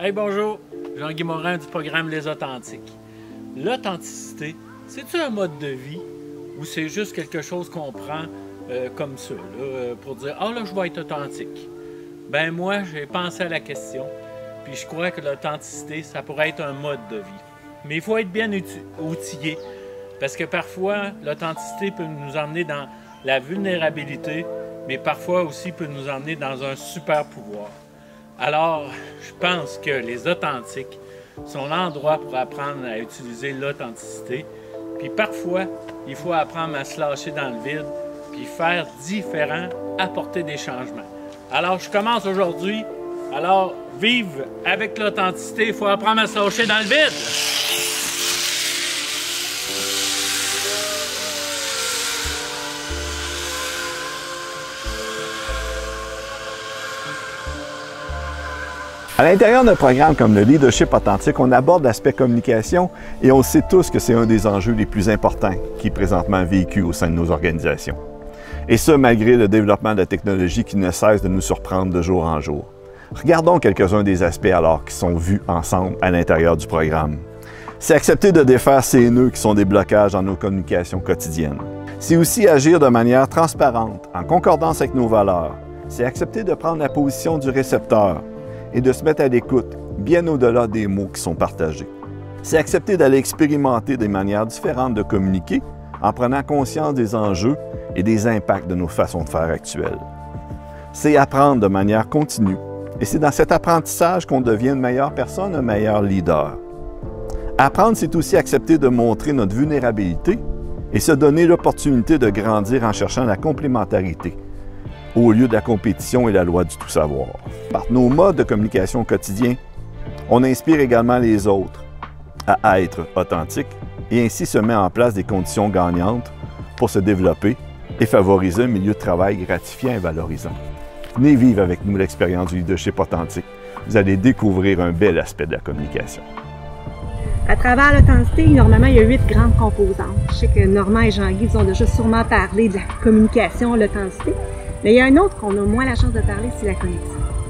Hey, bonjour, Jean-Guy Morin du programme Les Authentiques. L'authenticité, c'est-tu un mode de vie ou c'est juste quelque chose qu'on prend comme ça, là, pour dire « Ah là, je vais être authentique ». Ben moi, j'ai pensé à la question, puis je crois que l'authenticité, ça pourrait être un mode de vie. Mais il faut être bien outillé, parce que parfois, l'authenticité peut nous emmener dans la vulnérabilité, mais parfois aussi peut nous emmener dans un super pouvoir. Alors, je pense que les authentiques sont l'endroit pour apprendre à utiliser l'authenticité. Puis parfois, il faut apprendre à se lâcher dans le vide, puis faire différent, apporter des changements. Alors, je commence aujourd'hui. Alors, vivre avec l'authenticité, il faut apprendre à se lâcher dans le vide. À l'intérieur d'un programme comme le Leadership Authentique, on aborde l'aspect communication et on sait tous que c'est un des enjeux les plus importants qui est présentement vécu au sein de nos organisations. Et ce, malgré le développement de la technologie qui ne cesse de nous surprendre de jour en jour. Regardons quelques-uns des aspects alors qui sont vus ensemble à l'intérieur du programme. C'est accepter de défaire ces nœuds qui sont des blocages dans nos communications quotidiennes. C'est aussi agir de manière transparente, en concordance avec nos valeurs. C'est accepter de prendre la position du récepteur et de se mettre à l'écoute, bien au-delà des mots qui sont partagés. C'est accepter d'aller expérimenter des manières différentes de communiquer en prenant conscience des enjeux et des impacts de nos façons de faire actuelles. C'est apprendre de manière continue et c'est dans cet apprentissage qu'on devient une meilleure personne, un meilleur leader. Apprendre, c'est aussi accepter de montrer notre vulnérabilité et se donner l'opportunité de grandir en cherchant la complémentarité au lieu de la compétition et la loi du tout-savoir. Par nos modes de communication quotidiens, on inspire également les autres à être authentiques et ainsi se met en place des conditions gagnantes pour se développer et favoriser un milieu de travail gratifiant et valorisant. Venez vivre avec nous l'expérience du leadership authentique. Vous allez découvrir un bel aspect de la communication. À travers l'authenticité, normalement, il y a 8 grandes composantes. Je sais que Normand et Jean-Guy vous ont déjà sûrement parlé de la communication, l'authenticité. Mais il y a un autre qu'on a moins la chance de parler, c'est la connexion.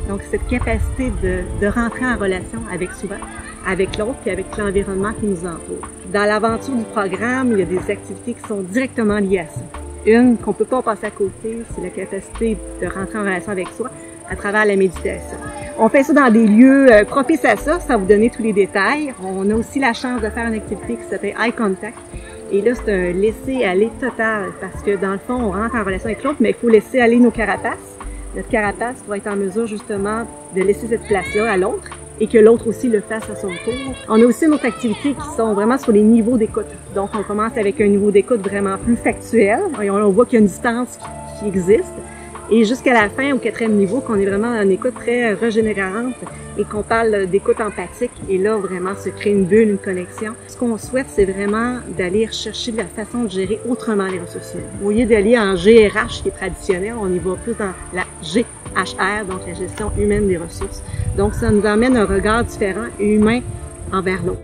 Donc, cette capacité de rentrer en relation avec l'autre et avec l'environnement qui nous entoure. Dans l'aventure du programme, il y a des activités qui sont directement liées à ça. Une qu'on ne peut pas passer à côté, c'est la capacité de rentrer en relation avec soi à travers la méditation. On fait ça dans des lieux propices à ça, sans vous donner tous les détails. On a aussi la chance de faire une activité qui s'appelle Eye Contact. Et là, c'est un laisser-aller total parce que dans le fond, on rentre en relation avec l'autre, mais il faut laisser aller nos carapaces. Notre carapace va être en mesure justement de laisser cette place-là à l'autre et que l'autre aussi le fasse à son tour. On a aussi notre activité qui sont vraiment sur les niveaux d'écoute. Donc, on commence avec un niveau d'écoute vraiment plus factuel. On voit qu'il y a une distance qui existe. Et jusqu'à la fin, au 4e niveau, qu'on est vraiment dans une écoute très régénérante et qu'on parle d'écoute empathique. Et là, vraiment, se crée une bulle, une connexion. Ce qu'on souhaite, c'est vraiment d'aller rechercher la façon de gérer autrement les ressources humaines. Au lieu d'aller en GRH, qui est traditionnel, on y va plus dans la GHR, donc la gestion humaine des ressources. Donc, ça nous amène un regard différent et humain envers l'autre.